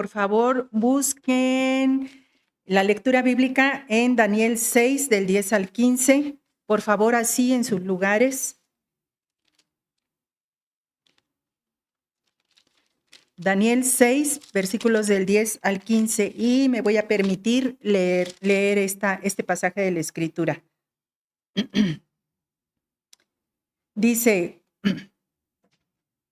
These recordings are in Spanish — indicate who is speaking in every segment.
Speaker 1: Por favor, busquen la lectura bíblica en Daniel 6, del 10 al 15. Por favor, así en sus lugares. Daniel 6, versículos del 10 al 15. Y me voy a permitir leer este pasaje de la Escritura. Dice: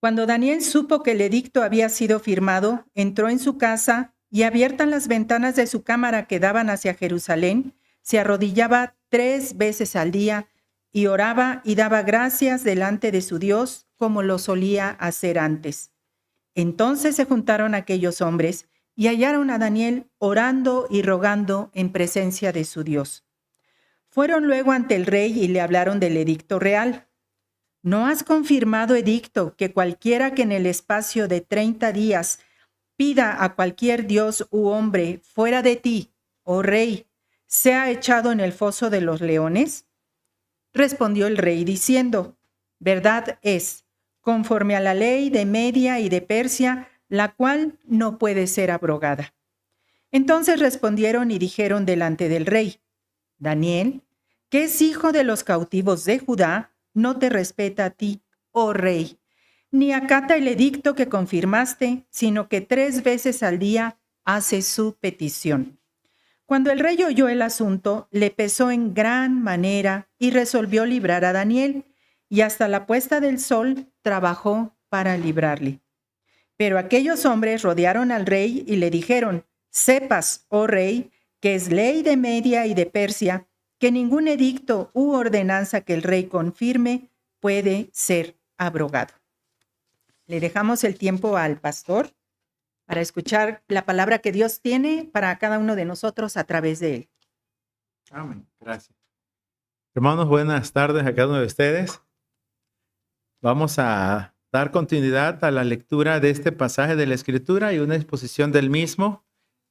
Speaker 1: Cuando Daniel supo que el edicto había sido firmado, entró en su casa y, abiertas las ventanas de su cámara que daban hacia Jerusalén, se arrodillaba 3 veces al día y oraba y daba gracias delante de su Dios, como lo solía hacer antes. Entonces se juntaron aquellos hombres y hallaron a Daniel orando y rogando en presencia de su Dios. Fueron luego ante el rey y le hablaron del edicto real. ¿No has confirmado, edicto, que cualquiera que en el espacio de 30 días pida a cualquier dios u hombre fuera de ti, oh rey, sea echado en el foso de los leones? Respondió el rey diciendo: verdad es, conforme a la ley de Media y de Persia, la cual no puede ser abrogada. Entonces respondieron y dijeron delante del rey: Daniel, que es hijo de los cautivos de Judá, no te respeta a ti, oh rey, ni acata el edicto que confirmaste, sino que 3 veces al día hace su petición. Cuando el rey oyó el asunto, le pesó en gran manera y resolvió librar a Daniel, y hasta la puesta del sol trabajó para librarle. Pero aquellos hombres rodearon al rey y le dijeron: sepas, oh rey, que es ley de Media y de Persia, que ningún edicto u ordenanza que el rey confirme puede ser abrogado. Le dejamos el tiempo al pastor para escuchar la palabra que Dios tiene para cada uno de nosotros a través de él.
Speaker 2: Amén. Gracias. Hermanos, buenas tardes a cada uno de ustedes. Vamos a dar continuidad a la lectura de este pasaje de la Escritura y una exposición del mismo.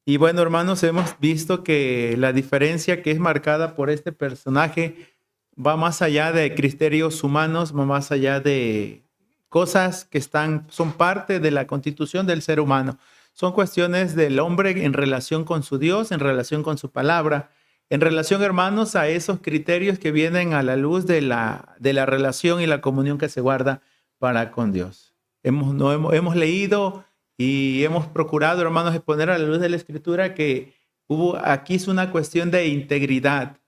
Speaker 2: Y bueno, hermanos, hemos visto que la diferencia que es marcada por este personaje va más allá de criterios humanos, va más allá de cosas que son parte de la constitución del ser humano. Son cuestiones del hombre en relación con su Dios, en relación con su palabra, en relación, hermanos, a esos criterios que vienen a la luz de la relación y la comunión que se guarda para con Dios. Hemos leído y hemos procurado, hermanos, exponer a la luz de la Escritura que aquí es una cuestión de integridad,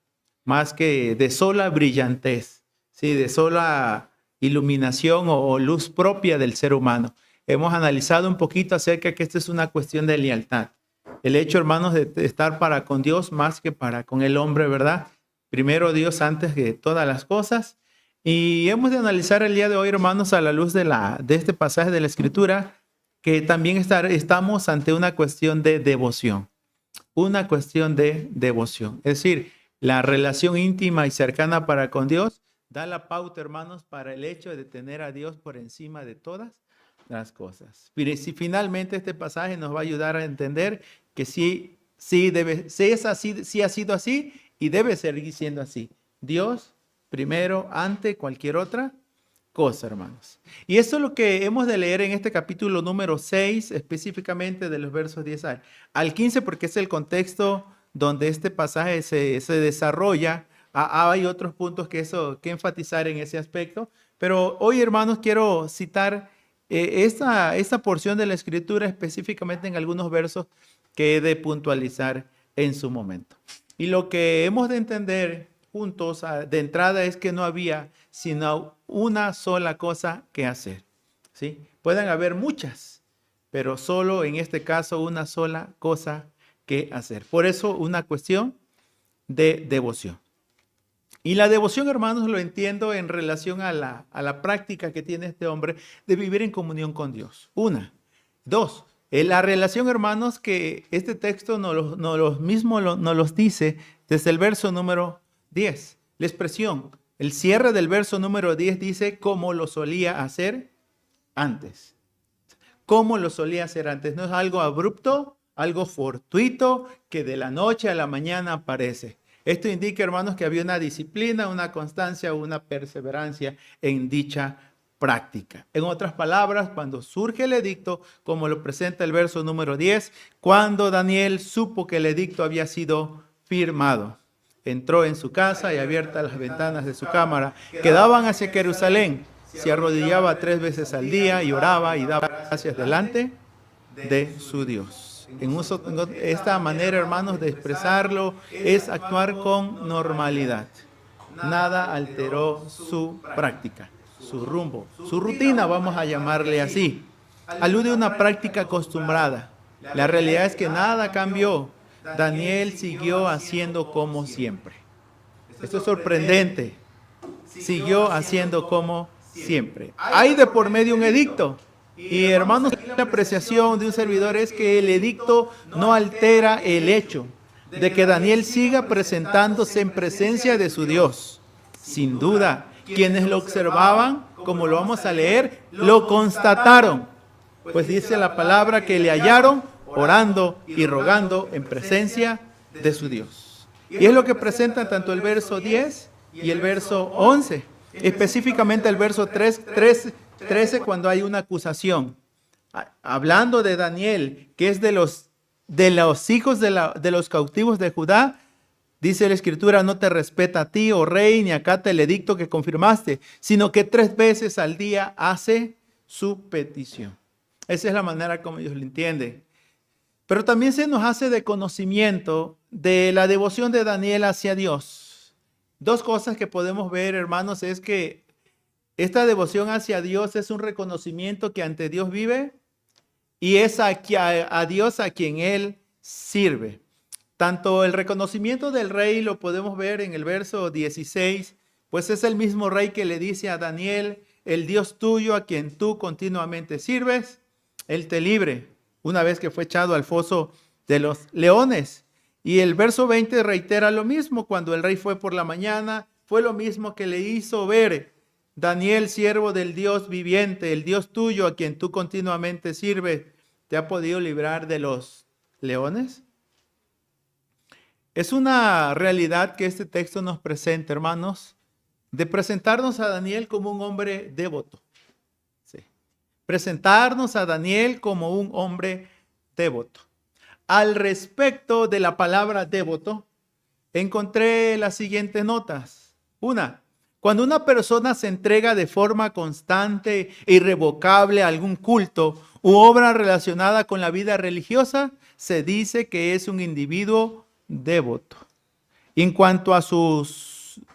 Speaker 2: más que de sola brillantez, ¿sí? De sola iluminación o luz propia del ser humano. Hemos analizado un poquito acerca de que esta es una cuestión de lealtad. El hecho, hermanos, de estar para con Dios más que para con el hombre, ¿verdad? Primero Dios antes de todas las cosas. Y hemos de analizar el día de hoy, hermanos, a la luz de este pasaje de la Escritura, que también estamos ante una cuestión de devoción. Una cuestión de devoción. Es decir, la relación íntima y cercana para con Dios da la pauta, hermanos, para el hecho de tener a Dios por encima de todas las cosas. Pero si finalmente este pasaje nos va a ayudar a entender que sí ha sido así y debe seguir siendo así. Dios primero ante cualquier otra cosa, hermanos. Y eso es lo que hemos de leer en este capítulo número 6, específicamente de los versos 10 al 15, porque es el contexto donde este pasaje se desarrolla. Hay otros puntos que enfatizar en ese aspecto, pero hoy, hermanos, quiero citar esta porción de la Escritura, específicamente en algunos versos que he de puntualizar en su momento. Y lo que hemos de entender juntos de entrada es que no había sino una sola cosa que hacer, ¿sí? Pueden haber muchas, pero solo en este caso una sola cosa que hacer. Por eso una cuestión de devoción. Y la devoción, hermanos, lo entiendo en relación a la práctica que tiene este hombre de vivir en comunión con Dios. 1. 2. La relación, hermanos, que este texto nos los dice desde el verso número 10. La expresión, el cierre del verso número 10 dice como lo solía hacer antes. Como lo solía hacer antes. No es algo abrupto, algo fortuito que de la noche a la mañana aparece. Esto indica, hermanos, que había una disciplina, una constancia, una perseverancia en dicha práctica. En otras palabras, cuando surge el edicto, como lo presenta el verso número 10, cuando Daniel supo que el edicto había sido firmado, entró en su casa y abiertas las ventanas de su cámara que daban hacia Jerusalén, se arrodillaba 3 veces al día y oraba y daba gracias delante de su Dios. Esta manera, hermanos, de expresarlo es actuar con normalidad. Nada alteró su práctica, su rumbo, su rutina, vamos a llamarle así. Alude a una práctica acostumbrada. La realidad es que nada cambió. Daniel siguió haciendo como siempre. Esto es sorprendente. Siguió haciendo como siempre. Hay de por medio un edicto. Y hermanos, la apreciación de un servidor es que el edicto no altera el hecho de que Daniel siga presentándose en presencia de su Dios. Sin duda, quienes lo observaban, como lo vamos a leer, lo constataron. Pues dice la palabra que le hallaron orando y rogando en presencia de su Dios. Y es lo que presentan tanto el verso 10 y el verso 11. Específicamente el verso 13 cuando hay una acusación. Hablando de Daniel, que es de los hijos de los cautivos de Judá, dice la Escritura, no te respeta a ti, oh rey, ni acata el edicto que confirmaste, sino que 3 veces al día hace su petición. Esa es la manera como ellos lo entienden. Pero también se nos hace de conocimiento de la devoción de Daniel hacia Dios. 2 cosas que podemos ver, hermanos, es que esta devoción hacia Dios es un reconocimiento que ante Dios vive y es a Dios a quien Él sirve. Tanto el reconocimiento del rey lo podemos ver en el verso 16, pues es el mismo rey que le dice a Daniel, el Dios tuyo a quien tú continuamente sirves, Él te libre, una vez que fue echado al foso de los leones. Y el verso 20 reitera lo mismo, cuando el rey fue por la mañana, fue lo mismo que le hizo ver, Daniel, siervo del Dios viviente, el Dios tuyo a quien tú continuamente sirves, ¿te ha podido librar de los leones? Es una realidad que este texto nos presenta, hermanos, de presentarnos a Daniel como un hombre devoto. Sí. Presentarnos a Daniel como un hombre devoto. Al respecto de la palabra devoto, encontré las siguientes notas. 1. Cuando una persona se entrega de forma constante e irrevocable a algún culto u obra relacionada con la vida religiosa, se dice que es un individuo devoto. En cuanto a su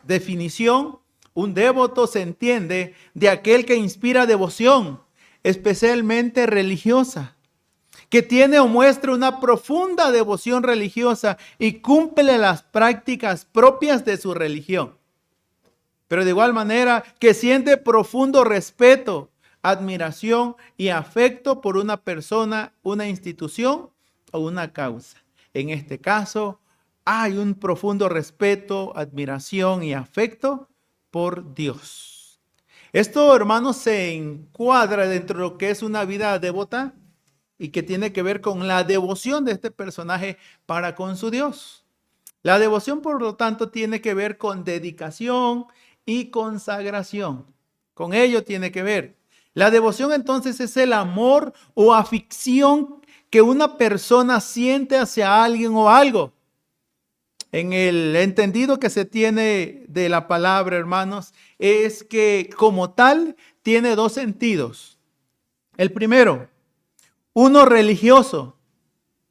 Speaker 2: definición, un devoto se entiende de aquel que inspira devoción, especialmente religiosa, que tiene o muestra una profunda devoción religiosa y cumple las prácticas propias de su religión. Pero de igual manera que siente profundo respeto, admiración y afecto por una persona, una institución o una causa. En este caso, hay un profundo respeto, admiración y afecto por Dios. Esto, hermanos, se encuadra dentro de lo que es una vida devota y que tiene que ver con la devoción de este personaje para con su Dios. La devoción, por lo tanto, tiene que ver con dedicación y consagración. Con ello tiene que ver. La devoción entonces es el amor o afición que una persona siente hacia alguien o algo. En el entendido que se tiene de la palabra, hermanos, es que como tal tiene 2 sentidos. El primero, uno religioso,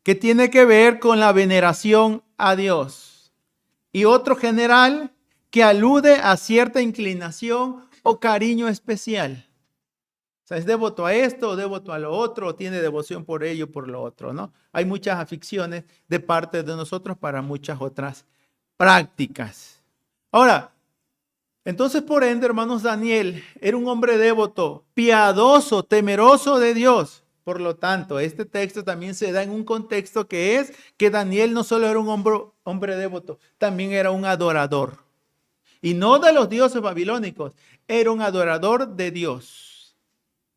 Speaker 2: que tiene que ver con la veneración a Dios. Y otro general, que alude a cierta inclinación o cariño especial. O sea, es devoto a esto o devoto a lo otro, o tiene devoción por ello o por lo otro, ¿no? Hay muchas aficiones de parte de nosotros para muchas otras prácticas. Ahora, entonces por ende, hermanos, Daniel era un hombre devoto, piadoso, temeroso de Dios. Por lo tanto, este texto también se da en un contexto que es que Daniel no solo era un hombre devoto, también era un adorador. Y no de los dioses babilónicos, era un adorador de Dios.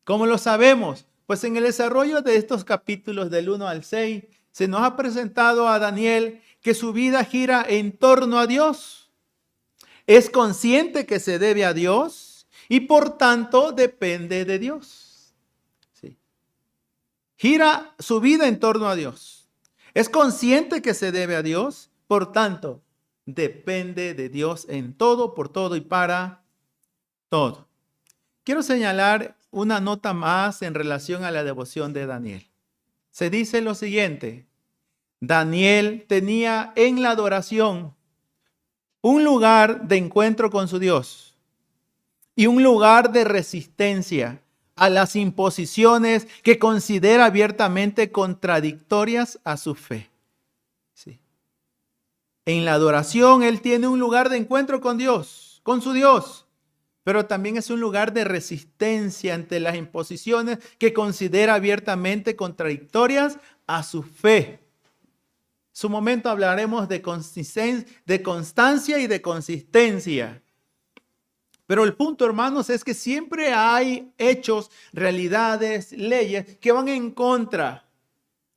Speaker 2: ¿Cómo lo sabemos? Pues en el desarrollo de estos capítulos del 1 al 6, se nos ha presentado a Daniel que su vida gira en torno a Dios. Es consciente que se debe a Dios y por tanto depende de Dios. ¿Sí? Gira su vida en torno a Dios. Es consciente que se debe a Dios, por tanto depende de Dios en todo, por todo y para todo. Quiero señalar una nota más en relación a la devoción de Daniel. Se dice lo siguiente: Daniel tenía en la adoración un lugar de encuentro con su Dios y un lugar de resistencia a las imposiciones que considera abiertamente contradictorias a su fe. Sí. En la adoración él tiene un lugar de encuentro con Dios, con su Dios, pero también es un lugar de resistencia ante las imposiciones que considera abiertamente contradictorias a su fe. En su momento hablaremos de constancia y de consistencia. Pero el punto, hermanos, es que siempre hay hechos, realidades, leyes que van en contra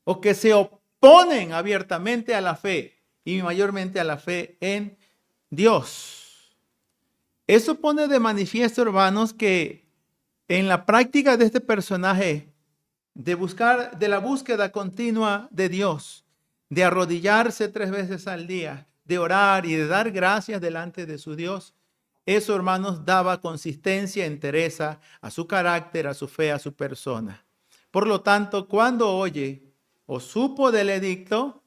Speaker 2: o que se oponen abiertamente a la fe y mayormente a la fe en Dios. Eso pone de manifiesto, hermanos, que en la práctica de este personaje de la búsqueda continua de Dios, de arrodillarse 3 veces al día, de orar y de dar gracias delante de su Dios, eso, hermanos, daba consistencia, entereza a su carácter, a su fe, a su persona. Por lo tanto, cuando oye o supo del edicto,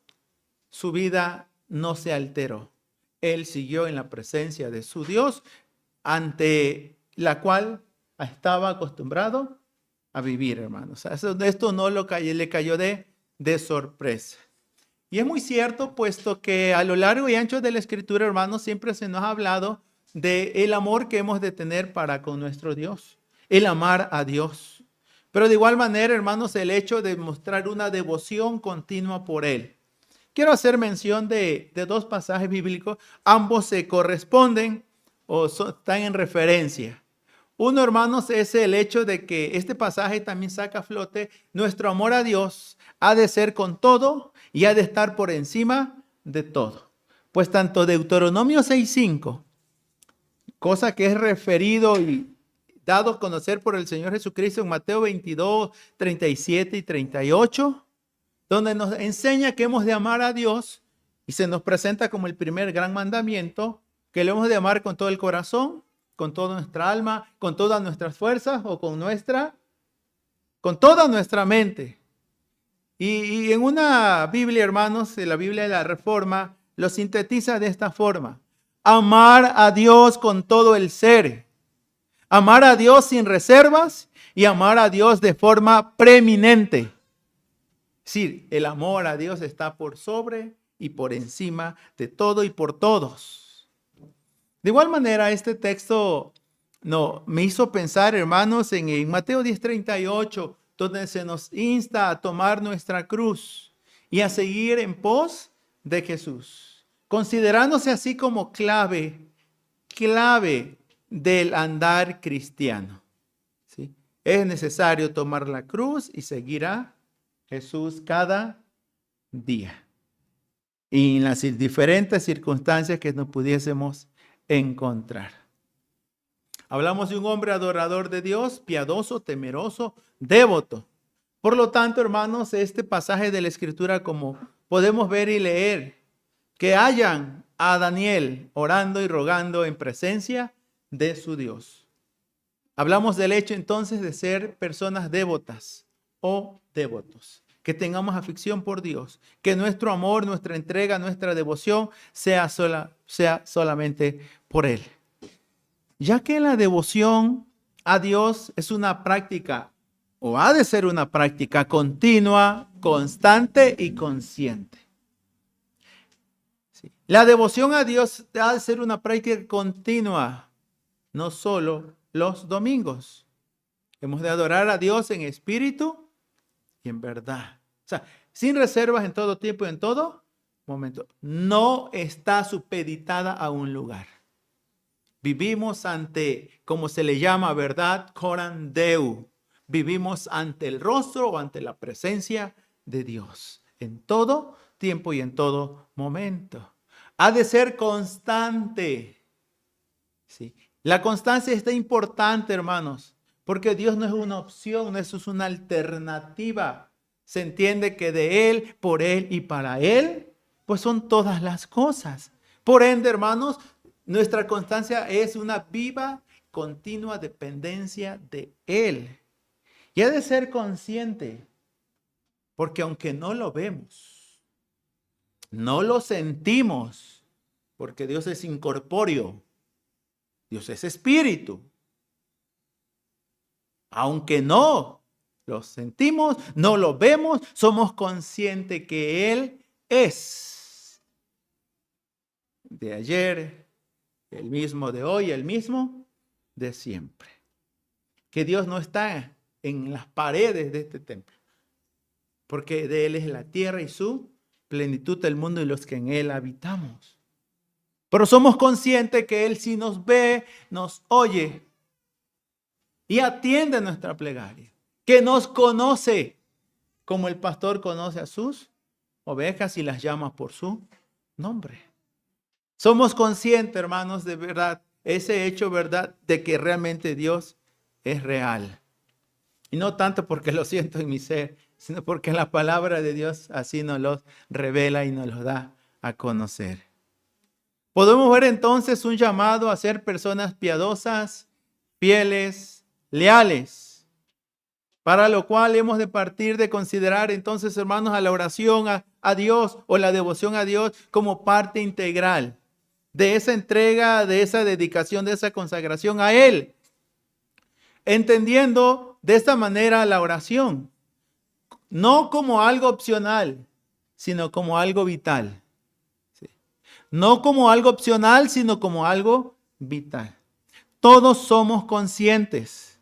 Speaker 2: su vida no se alteró. Él siguió en la presencia de su Dios, ante la cual estaba acostumbrado a vivir, hermanos. Esto no le cayó de sorpresa. Y es muy cierto, puesto que a lo largo y ancho de la Escritura, hermanos, siempre se nos ha hablado del amor que hemos de tener para con nuestro Dios, el amar a Dios. Pero de igual manera, hermanos, el hecho de mostrar una devoción continua por Él. Quiero hacer mención de 2 pasajes bíblicos. Ambos se corresponden o están en referencia. Uno, hermanos, es el hecho de que este pasaje también saca a flote nuestro amor a Dios ha de ser con todo y ha de estar por encima de todo. Pues tanto Deuteronomio 6:5, cosa que es referido y dado a conocer por el Señor Jesucristo en Mateo 22, 37 y 38, donde nos enseña que hemos de amar a Dios y se nos presenta como el primer gran mandamiento, que le hemos de amar con todo el corazón, con toda nuestra alma, con todas nuestras fuerzas o con toda nuestra mente. Y en una Biblia, hermanos, la Biblia de la Reforma, lo sintetiza de esta forma: amar a Dios con todo el ser, amar a Dios sin reservas y amar a Dios de forma preeminente. Es decir, el amor a Dios está por sobre y por encima de todo y por todos. De igual manera, este texto me hizo pensar, hermanos, en Mateo 10:38, donde se nos insta a tomar nuestra cruz y a seguir en pos de Jesús, considerándose así como clave del andar cristiano. ¿Sí? Es necesario tomar la cruz y seguir a Jesús cada día y en las diferentes circunstancias que nos pudiésemos encontrar. Hablamos de un hombre adorador de Dios, piadoso, temeroso, devoto. Por lo tanto, hermanos, este pasaje de la Escritura, como podemos ver y leer, que hallan a Daniel orando y rogando en presencia de su Dios. Hablamos del hecho entonces de ser personas devotas o devotos, que tengamos afición por Dios, que nuestro amor, nuestra entrega, nuestra devoción sea solamente por Él. Ya que la devoción a Dios es una práctica, o ha de ser una práctica continua, constante y consciente. Sí. La devoción a Dios ha de ser una práctica continua, no solo los domingos. Hemos de adorar a Dios en espíritu y en verdad. O sea, sin reservas en todo tiempo y en todo momento. No está supeditada a un lugar. Vivimos ante, como se le llama, verdad, coram Deo. Vivimos ante el rostro o ante la presencia de Dios en todo tiempo y en todo momento. Ha de ser constante. ¿Sí? La constancia está importante, hermanos, porque Dios no es una opción, eso es una alternativa. Se entiende que de Él, por Él y para Él, pues son todas las cosas. Por ende, hermanos, nuestra constancia es una viva, continua dependencia de Él. Y ha de ser consciente, porque aunque no lo vemos, no lo sentimos, porque Dios es incorpóreo, Dios es espíritu. Aunque no lo sentimos, no lo vemos, somos conscientes que Él es de ayer, el mismo de hoy, el mismo de siempre. Que Dios no está en las paredes de este templo, porque de Él es la tierra y su plenitud, el mundo y los que en Él habitamos. Pero somos conscientes que Él sí nos ve, nos oye y atiende nuestra plegaria, que nos conoce como el pastor conoce a sus ovejas y las llama por su nombre. Somos conscientes, hermanos, de verdad, ese hecho, verdad, de que realmente Dios es real. Y no tanto porque lo siento en mi ser, sino porque la palabra de Dios así nos lo revela y nos lo da a conocer. Podemos ver entonces un llamado a ser personas piadosas, fieles, leales, para lo cual hemos de partir de considerar entonces, hermanos, a la oración a Dios o la devoción a Dios como parte integral de esa entrega, de esa dedicación, de esa consagración a Él. Entendiendo de esta manera la oración, no como algo opcional, sino como algo vital. ¿Sí? No como algo opcional, sino como algo vital. Todos somos conscientes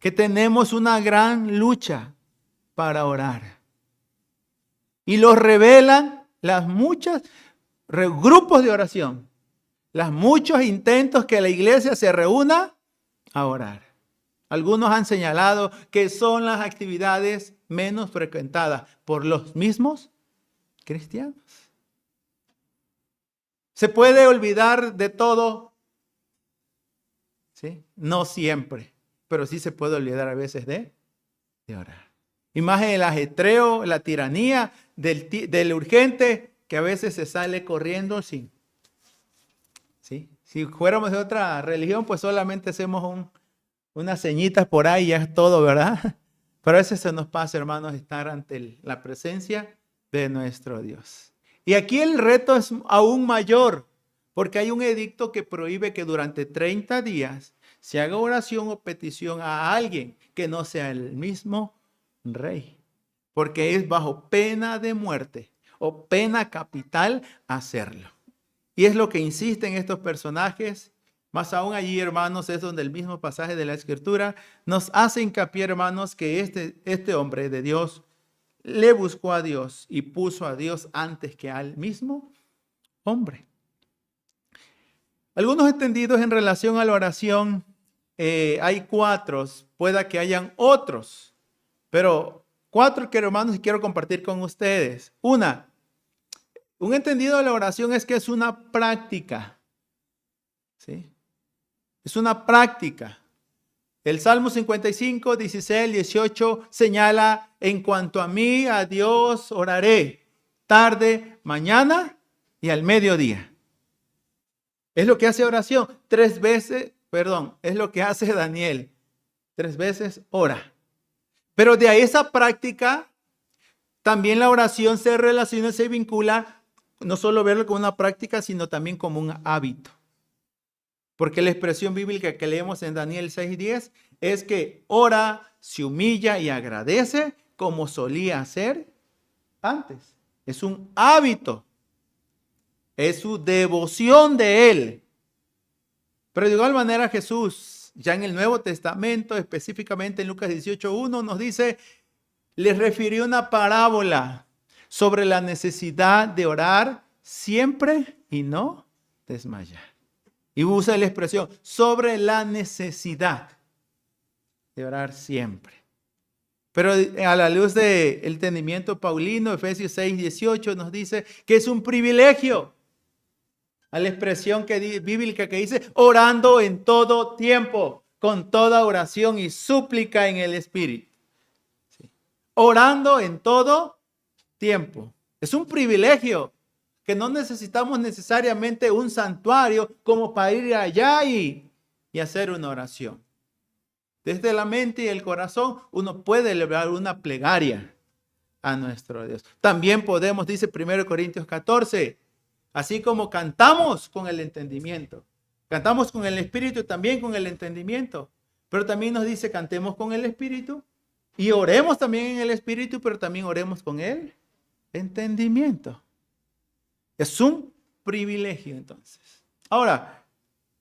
Speaker 2: que tenemos una gran lucha para orar. Y lo revelan las muchas grupos de oración, los muchos intentos que la iglesia se reúna a orar. Algunos han señalado que son las actividades menos frecuentadas por los mismos cristianos. ¿Se puede olvidar de todo? ¿Sí? No siempre, pero sí se puede olvidar a veces de orar. Y más en el ajetreo, la tiranía del urgente, que a veces se sale corriendo sin. ¿Sí? Si fuéramos de otra religión, pues solamente hacemos unas señitas por ahí, ya es todo, ¿verdad? Pero a veces se nos pasa, hermanos, estar ante la presencia de nuestro Dios. Y aquí el reto es aún mayor, porque hay un edicto que prohíbe que durante 30 días se haga oración o petición a alguien que no sea el mismo rey, porque es bajo pena de muerte o pena capital hacerlo. Y es lo que insisten estos personajes. Más aún allí, hermanos, es donde el mismo pasaje de la Escritura nos hace hincapié, hermanos, que este hombre de Dios le buscó a Dios y puso a Dios antes que al mismo hombre. Algunos entendidos en relación a la oración, hay 4, pueda que hayan otros, pero 4 que, hermanos, quiero compartir con ustedes. Un entendido de la oración es que es una práctica, ¿sí? Es una práctica. El Salmo 55, 16, 18 señala: en cuanto a mí, a Dios oraré, tarde, mañana y al mediodía. Es lo que hace oración. 3 veces, es lo que hace Daniel. 3 veces ora. Pero de ahí esa práctica, también la oración se relaciona, se vincula, no solo verlo como una práctica, sino también como un hábito. Porque la expresión bíblica que leemos en Daniel 6:10 es que ora, se humilla y agradece como solía hacer antes. Es un hábito. Es su devoción de Él. Pero de igual manera Jesús, ya en el Nuevo Testamento, específicamente en Lucas 18:1, nos dice, les refirió una parábola sobre la necesidad de orar siempre y no desmayar. Y usa la expresión sobre la necesidad de orar siempre. Pero a la luz del entendimiento paulino, Efesios 6:18 nos dice que es un privilegio. a la expresión bíblica que dice orando en todo tiempo, con toda oración y súplica en el Espíritu. Sí. Orando en todo tiempo. Es un privilegio que no necesitamos necesariamente un santuario como para ir allá y hacer una oración. Desde la mente y el corazón uno puede elevar una plegaria a nuestro Dios. También podemos, dice 1 Corintios 14, así como cantamos con el entendimiento. Cantamos con el Espíritu, también con el entendimiento. Pero también nos dice cantemos con el Espíritu y oremos también en el Espíritu, pero también oremos con el entendimiento. Es un privilegio entonces. Ahora,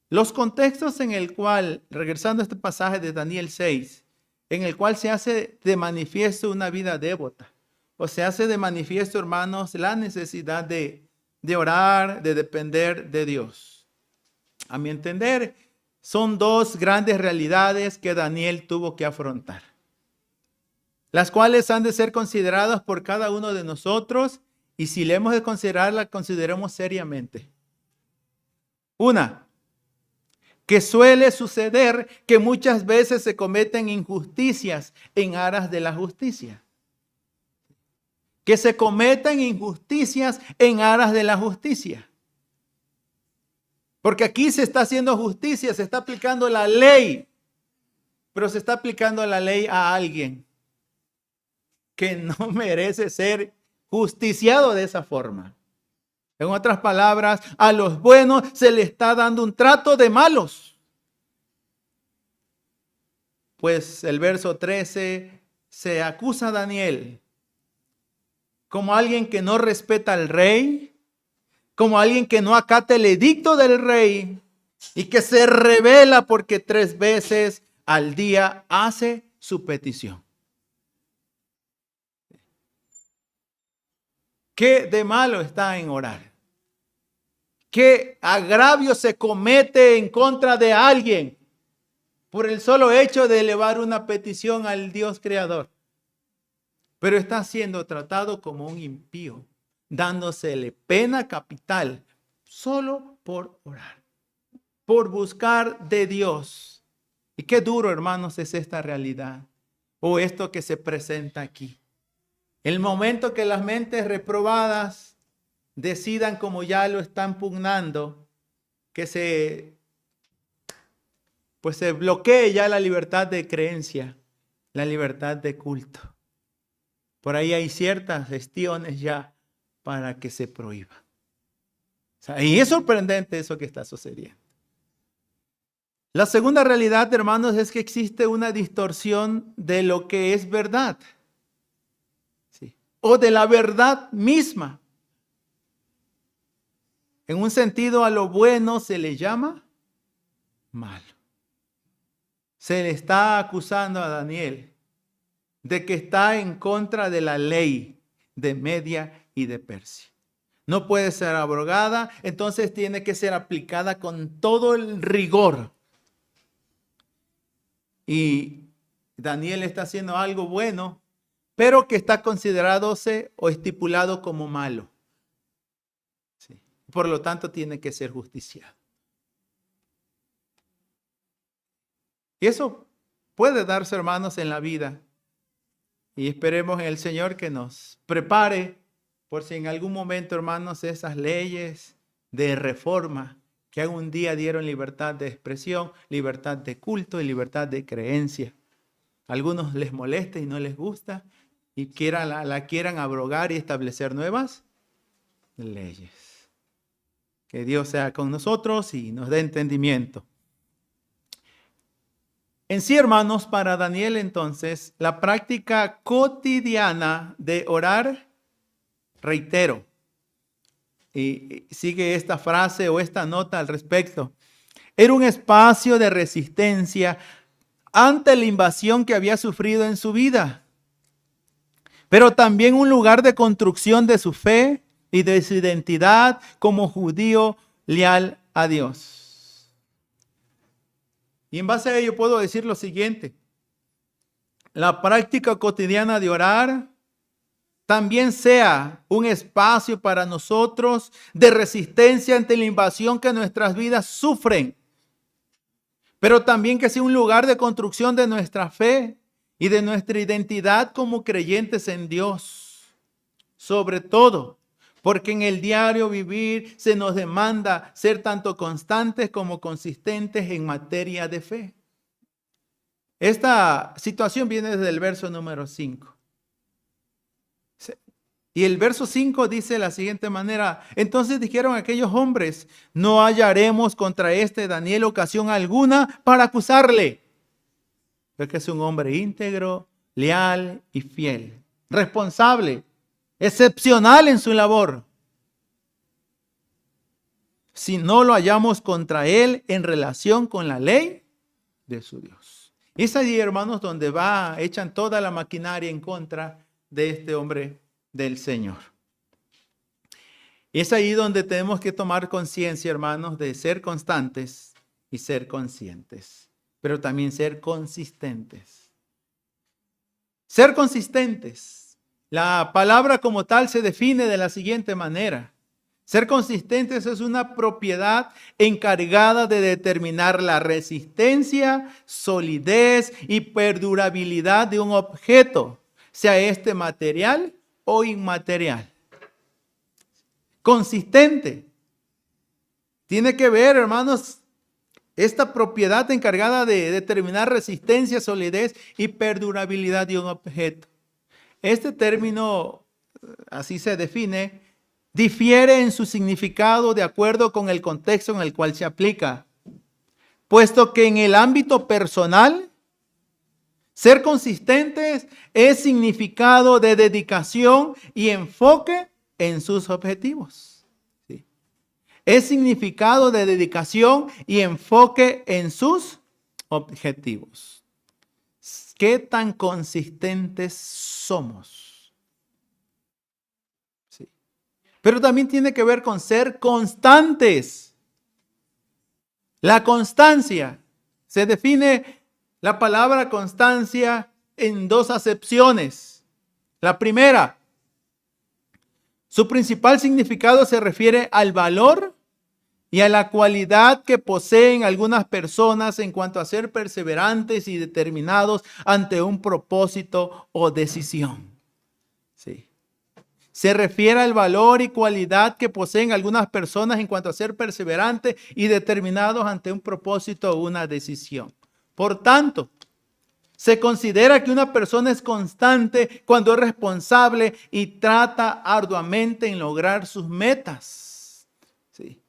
Speaker 2: los contextos en el cual, regresando a este pasaje de Daniel 6, en el cual se hace de manifiesto una vida devota, o se hace de manifiesto, hermanos, la necesidad de orar, de depender de Dios. A mi entender, son dos grandes realidades que Daniel tuvo que afrontar, las cuales han de ser consideradas por cada uno de nosotros, y si le hemos de considerar, la consideremos seriamente. Una, que suele suceder que muchas veces se cometen injusticias en aras de la justicia. Que se cometan injusticias en aras de la justicia. Porque aquí se está haciendo justicia, se está aplicando la ley, pero se está aplicando la ley a alguien que no merece ser justiciado de esa forma. En otras palabras, a los buenos se les está dando un trato de malos. Pues el verso 13 se acusa a Daniel como alguien que no respeta al rey, como alguien que no acata el edicto del rey y que se rebela porque 3 veces al día hace su petición. ¿Qué de malo está en orar? ¿Qué agravio se comete en contra de alguien por el solo hecho de elevar una petición al Dios creador? Pero está siendo tratado como un impío, dándosele pena capital solo por orar, por buscar de Dios. Y qué duro, hermanos, es esta realidad o esto que se presenta aquí. El momento que las mentes reprobadas decidan, como ya lo están pugnando, que se bloquee ya la libertad de creencia, la libertad de culto. Por ahí hay ciertas gestiones ya para que se prohíba. Y es sorprendente eso que está sucediendo. La segunda realidad, hermanos, es que existe una distorsión de lo que es verdad. ¿Sí? O de la verdad misma. En un sentido, a lo bueno se le llama malo. Se le está acusando a Daniel de que está en contra de la ley de Media y de Persia. No puede ser abrogada, entonces tiene que ser aplicada con todo el rigor. Y Daniel está haciendo algo bueno, pero que está considerándose o estipulado como malo. Sí. Por lo tanto, tiene que ser justiciado. Y eso puede darse, hermanos, en la vida. Y esperemos en el Señor que nos prepare por si en algún momento, hermanos, esas leyes de reforma que algún día dieron libertad de expresión, libertad de culto y libertad de creencia. A algunos les molesta y no les gusta y la quieran abrogar y establecer nuevas leyes. Que Dios sea con nosotros y nos dé entendimiento. En sí, hermanos, para Daniel entonces, la práctica cotidiana de orar, reitero, y sigue esta frase o esta nota al respecto, era un espacio de resistencia ante la invasión que había sufrido en su vida, pero también un lugar de construcción de su fe y de su identidad como judío leal a Dios. Y en base a ello puedo decir lo siguiente. La práctica cotidiana de orar también sea un espacio para nosotros de resistencia ante la invasión que nuestras vidas sufren, pero también que sea un lugar de construcción de nuestra fe y de nuestra identidad como creyentes en Dios. Sobre todo, porque en el diario vivir se nos demanda ser tanto constantes como consistentes en materia de fe. Esta situación viene desde el verso número 5. Y el verso 5 dice de la siguiente manera: entonces dijeron aquellos hombres, no hallaremos contra este Daniel ocasión alguna para acusarle. Porque es un hombre íntegro, leal y fiel, responsable, excepcional en su labor. Si no lo hallamos contra él en relación con la ley de su Dios. Y es allí, hermanos, donde echan toda la maquinaria en contra de este hombre del Señor. Y es ahí donde tenemos que tomar conciencia, hermanos, de ser constantes y ser conscientes, pero también ser consistentes. Ser consistentes. La palabra como tal se define de la siguiente manera: ser consistentes es una propiedad encargada de determinar la resistencia, solidez y perdurabilidad de un objeto, sea este material o inmaterial. Consistente. Tiene que ver, hermanos, esta propiedad encargada de determinar resistencia, solidez y perdurabilidad de un objeto. Este término, así se define, difiere en su significado de acuerdo con el contexto en el cual se aplica, puesto que en el ámbito personal, ser consistentes es significado de dedicación y enfoque en sus objetivos. ¿Sí? Es significado de dedicación y enfoque en sus objetivos. ¿Qué tan consistentes somos? Sí. Pero también tiene que ver con ser constantes. La constancia se define la palabra constancia en dos acepciones. La primera, su principal significado se refiere al valor y a la cualidad que poseen algunas personas en cuanto a ser perseverantes y determinados ante un propósito o decisión. Sí. Se refiere al valor y cualidad que poseen algunas personas en cuanto a ser perseverantes y determinados ante un propósito o una decisión. Por tanto, se considera que una persona es constante cuando es responsable y trata arduamente en lograr sus metas. Sí.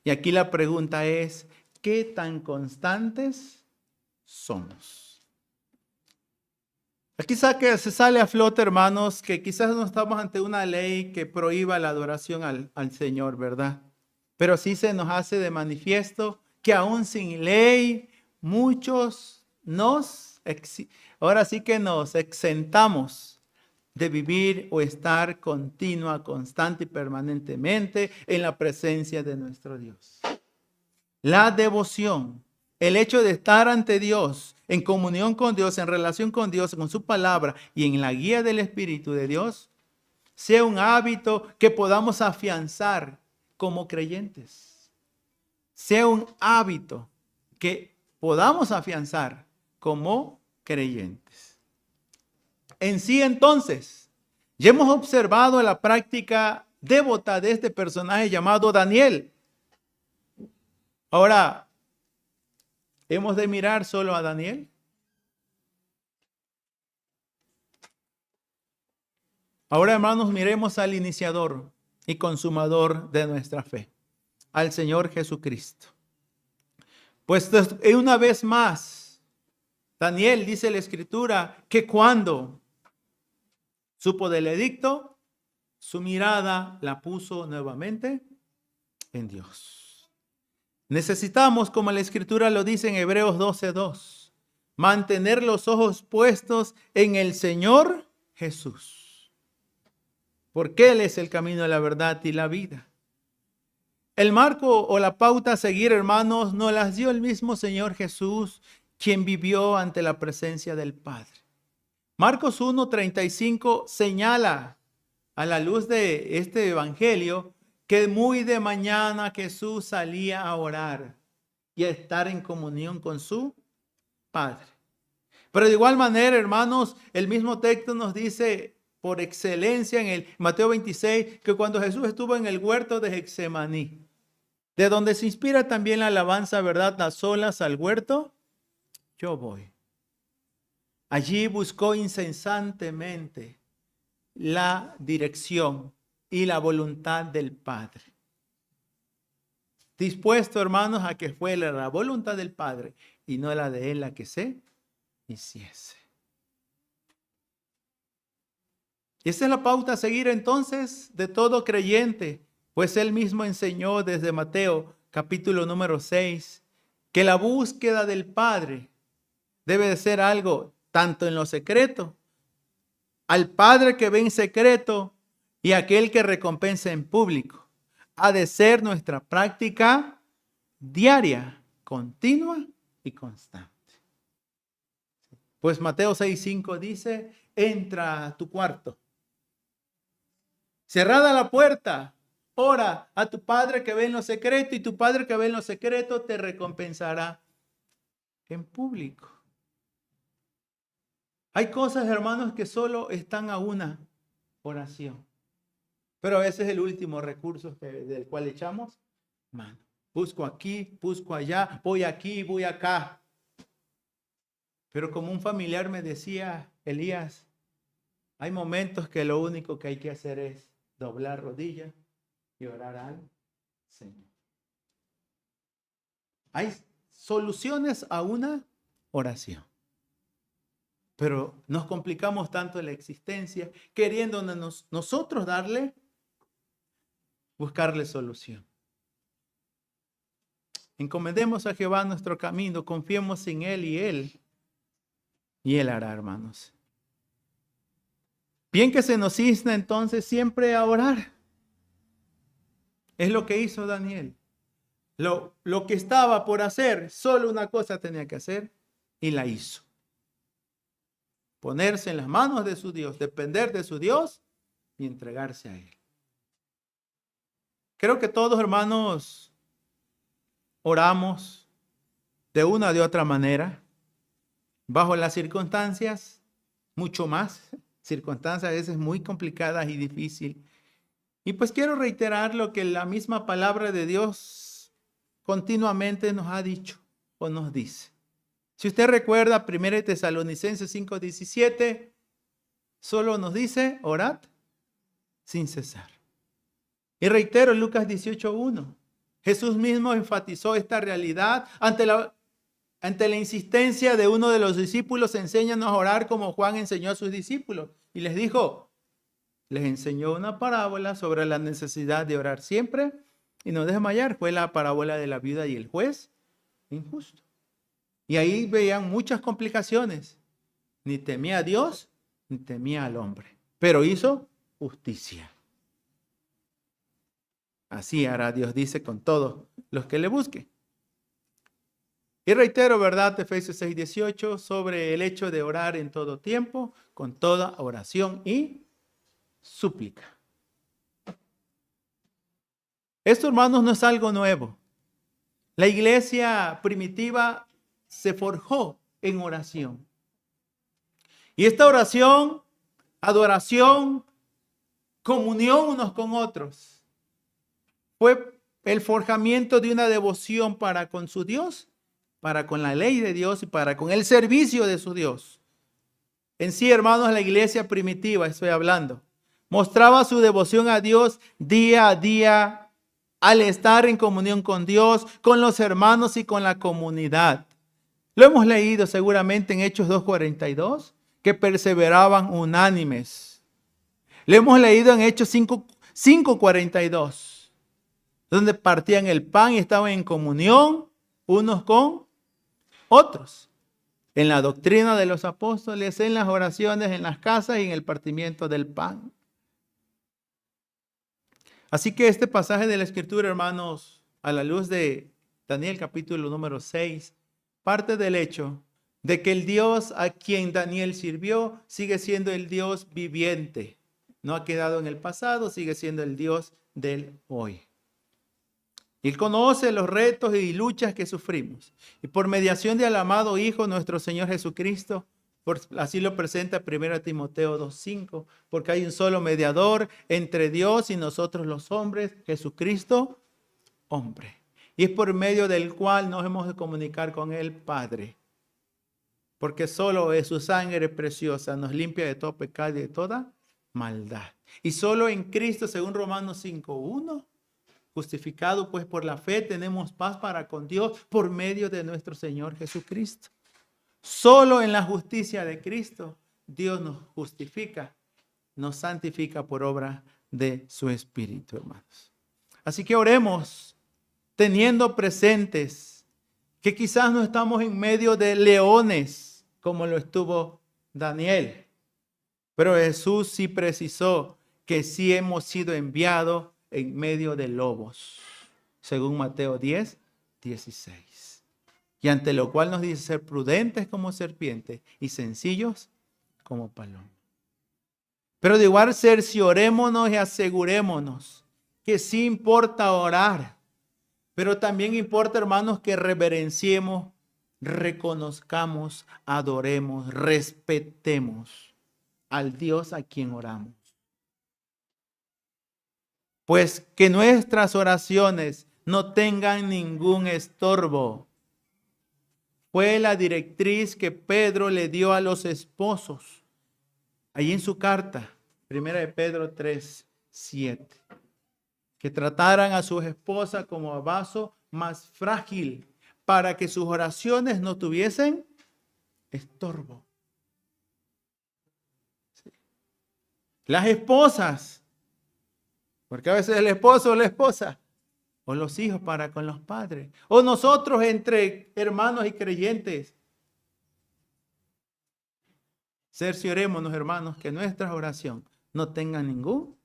Speaker 2: Y aquí la pregunta es, ¿qué tan constantes somos? Aquí se sale a flote, hermanos, que quizás no estamos ante una ley que prohíba la adoración al Señor, ¿verdad? Pero sí se nos hace de manifiesto que aún sin ley, muchos ahora sí que nos exentamos de vivir o estar continua, constante y permanentemente en la presencia de nuestro Dios. La devoción, el hecho de estar ante Dios, en comunión con Dios, en relación con Dios, con su palabra y en la guía del Espíritu de Dios, sea un hábito que podamos afianzar como creyentes. Sea un hábito que podamos afianzar como creyentes. En sí, entonces, ya hemos observado la práctica devota de este personaje llamado Daniel. Ahora, ¿hemos de mirar solo a Daniel? Ahora, hermanos, miremos al iniciador y consumador de nuestra fe, al Señor Jesucristo. Pues una vez más, Daniel, dice la Escritura, que cuando supo del edicto, su mirada la puso nuevamente en Dios. Necesitamos, como la Escritura lo dice en Hebreos 12:2, mantener los ojos puestos en el Señor Jesús, porque Él es el camino, la verdad y la vida. El marco o la pauta a seguir, hermanos, nos las dio el mismo Señor Jesús, quien vivió ante la presencia del Padre. Marcos 1:35 señala a la luz de este evangelio que muy de mañana Jesús salía a orar y a estar en comunión con su Padre. Pero de igual manera, hermanos, el mismo texto nos dice por excelencia en el Mateo 26 que cuando Jesús estuvo en el huerto de Getsemaní, de donde se inspira también la alabanza, ¿verdad? A solas al huerto, yo voy. Allí buscó incesantemente la dirección y la voluntad del Padre. Dispuesto, hermanos, a que fuera la voluntad del Padre y no la de Él la que se hiciese. Y esa es la pauta a seguir entonces de todo creyente, pues Él mismo enseñó desde Mateo capítulo número 6 que la búsqueda del Padre debe de ser algo tanto en lo secreto, al Padre que ve en secreto y aquel que recompensa en público. Ha de ser nuestra práctica diaria, continua y constante. Pues Mateo 6:5 dice, entra a tu cuarto. Cerrada la puerta, ora a tu Padre que ve en lo secreto y tu Padre que ve en lo secreto te recompensará en público. Hay cosas, hermanos, que solo están a una oración. Pero a veces el último recurso del cual echamos mano. Busco aquí, busco allá, voy aquí, voy acá. Pero como un familiar me decía, Elías, hay momentos que lo único que hay que hacer es doblar rodillas y orar al Señor. Hay soluciones a una oración. Pero nos complicamos tanto en la existencia, queriéndonos nosotros buscarle solución. Encomendemos a Jehová nuestro camino, confiemos en Él y Él hará, hermanos. Bien que se nos cisna entonces siempre a orar. Es lo que hizo Daniel. Lo que estaba por hacer, solo una cosa tenía que hacer y la hizo. Ponerse en las manos de su Dios, depender de su Dios y entregarse a Él. Creo que todos, hermanos, oramos de una o de otra manera, bajo las circunstancias, mucho más, circunstancias a veces muy complicadas y difíciles. Y pues quiero reiterar lo que la misma palabra de Dios continuamente nos ha dicho o nos dice. Si usted recuerda 1 Tesalonicenses 5:17, solo nos dice, orad sin cesar. Y reitero, Lucas 18:1, Jesús mismo enfatizó esta realidad ante la insistencia de uno de los discípulos, enséñanos a orar como Juan enseñó a sus discípulos. Y les dijo, les enseñó una parábola sobre la necesidad de orar siempre y no desmayar. Fue la parábola de la viuda y el juez injusto. Y ahí veían muchas complicaciones. Ni temía a Dios, ni temía al hombre. Pero hizo justicia. Así hará Dios, dice, con todos los que le busquen. Y reitero, ¿verdad? Efesios 6:18 sobre el hecho de orar en todo tiempo, con toda oración y súplica. Esto, hermanos, no es algo nuevo. La iglesia primitiva se forjó en oración. Y esta oración, adoración, comunión unos con otros, fue el forjamiento de una devoción para con su Dios, para con la ley de Dios y para con el servicio de su Dios. En sí, hermanos, la iglesia primitiva, estoy hablando, mostraba su devoción a Dios día a día al estar en comunión con Dios, con los hermanos y con la comunidad. Lo hemos leído seguramente en Hechos 2:42, que perseveraban unánimes. Lo hemos leído en Hechos 5:42, donde partían el pan y estaban en comunión unos con otros. En la doctrina de los apóstoles, en las oraciones, en las casas y en el partimiento del pan. Así que este pasaje de la Escritura, hermanos, a la luz de Daniel capítulo número 6, parte del hecho de que el Dios a quien Daniel sirvió sigue siendo el Dios viviente. No ha quedado en el pasado, sigue siendo el Dios del hoy. Él conoce los retos y luchas que sufrimos. Y por mediación del amado Hijo, nuestro Señor Jesucristo, así lo presenta 1 Timoteo 2:5, porque hay un solo mediador entre Dios y nosotros los hombres, Jesucristo, hombre. Y es por medio del cual nos hemos de comunicar con el Padre. Porque solo es su sangre preciosa nos limpia de todo pecado y de toda maldad. Y solo en Cristo, según Romanos 5:1, justificado pues por la fe, tenemos paz para con Dios por medio de nuestro Señor Jesucristo. Solo en la justicia de Cristo, Dios nos justifica, nos santifica por obra de su Espíritu, hermanos. Así que oremos teniendo presentes que quizás no estamos en medio de leones como lo estuvo Daniel. Pero Jesús sí precisó que sí hemos sido enviados en medio de lobos, según Mateo 10:16. Y ante lo cual nos dice ser prudentes como serpientes y sencillos como palomas. Pero de igual cerciorémonos y asegurémonos que sí importa orar. Pero también importa, hermanos, que reverenciemos, reconozcamos, adoremos, respetemos al Dios a quien oramos. Pues que nuestras oraciones no tengan ningún estorbo. Fue la directriz que Pedro le dio a los esposos. Allí en su carta, 1 de Pedro 3:7. Que trataran a sus esposas como a vaso más frágil, para que sus oraciones no tuviesen estorbo. Sí. Las esposas, porque a veces el esposo o la esposa, o los hijos para con los padres, o nosotros entre hermanos y creyentes. Cerciorémonos, hermanos, que nuestra oración no tenga ningún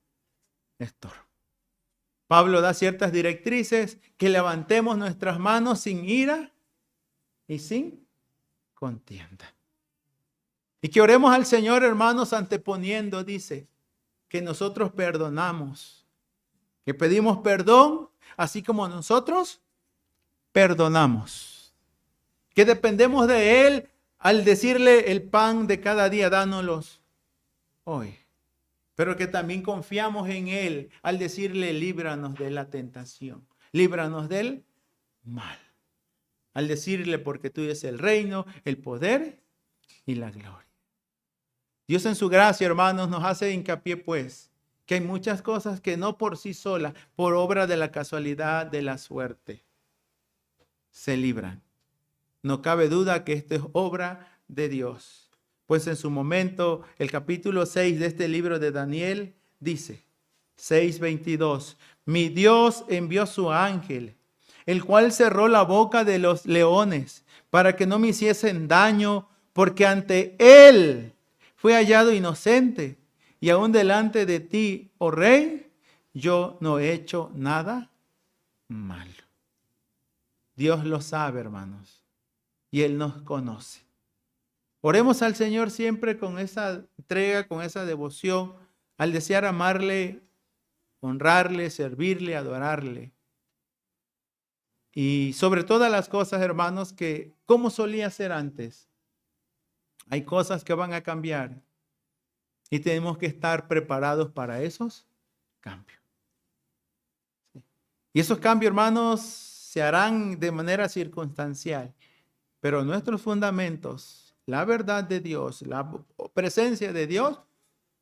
Speaker 2: estorbo. Pablo da ciertas directrices, que levantemos nuestras manos sin ira y sin contienda. Y que oremos al Señor, hermanos, anteponiendo, dice, que nosotros perdonamos, que pedimos perdón, así como nosotros perdonamos. Que dependemos de Él al decirle el pan de cada día, dánoslos hoy. Pero que también confiamos en Él al decirle, líbranos de la tentación, líbranos del mal. Al decirle, porque tuyo es el reino, el poder y la gloria. Dios en su gracia, hermanos, nos hace hincapié, pues, que hay muchas cosas que no por sí solas, por obra de la casualidad, de la suerte, se libran. No cabe duda que esto es obra de Dios. Pues en su momento, el capítulo 6 de este libro de Daniel dice, 6:22, mi Dios envió su ángel, el cual cerró la boca de los leones para que no me hiciesen daño, porque ante él fui hallado inocente y aún delante de ti, oh rey, yo no he hecho nada malo. Dios lo sabe, hermanos, y Él nos conoce. Oremos al Señor siempre con esa entrega, con esa devoción, al desear amarle, honrarle, servirle, adorarle. Y sobre todas las cosas, hermanos, que como solía ser antes, hay cosas que van a cambiar y tenemos que estar preparados para esos cambios. Y esos cambios, hermanos, se harán de manera circunstancial, pero nuestros fundamentos, la verdad de Dios, la presencia de Dios,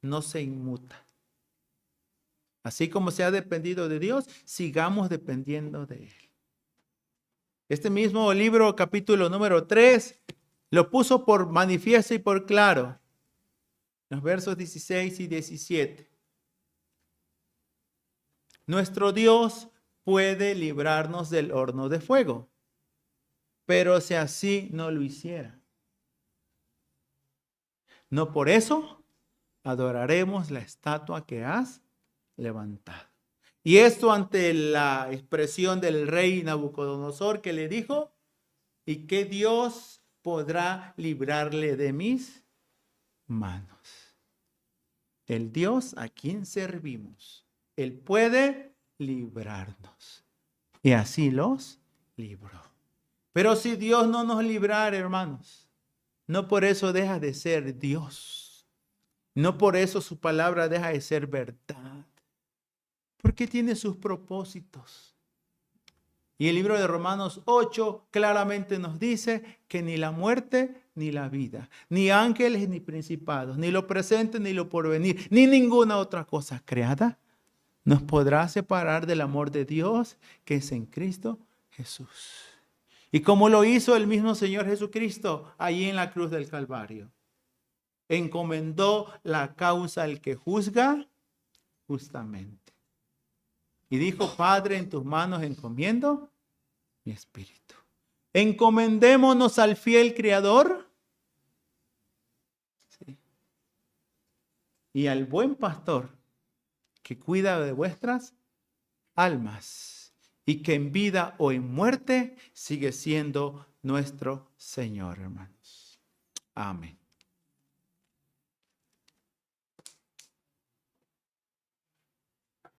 Speaker 2: no se inmuta. Así como se ha dependido de Dios, sigamos dependiendo de Él. Este mismo libro, capítulo número 3, lo puso por manifiesto y por claro. Los versos 16 y 17. Nuestro Dios puede librarnos del horno de fuego, pero si así no lo hiciera, no por eso adoraremos la estatua que has levantado. Y esto ante la expresión del rey Nabucodonosor, que le dijo, ¿y qué Dios podrá librarle de mis manos. El Dios a quien servimos, Él puede librarnos. Y así los libró. Pero si Dios no nos librara, hermanos, no por eso deja de ser Dios. No por eso su palabra deja de ser verdad. Porque tiene sus propósitos. Y el libro de Romanos 8 claramente nos dice que ni la muerte ni la vida, ni ángeles ni principados, ni lo presente ni lo porvenir, ni ninguna otra cosa creada nos podrá separar del amor de Dios que es en Cristo Jesús. Y como lo hizo el mismo Señor Jesucristo allí en la cruz del Calvario. Encomendó la causa al que juzga justamente. Y dijo, Padre, en tus manos encomiendo mi espíritu. Encomendémonos al fiel Creador. Sí. Y al buen pastor que cuida de vuestras almas y que en vida o en muerte sigue siendo nuestro Señor, hermanos. Amén.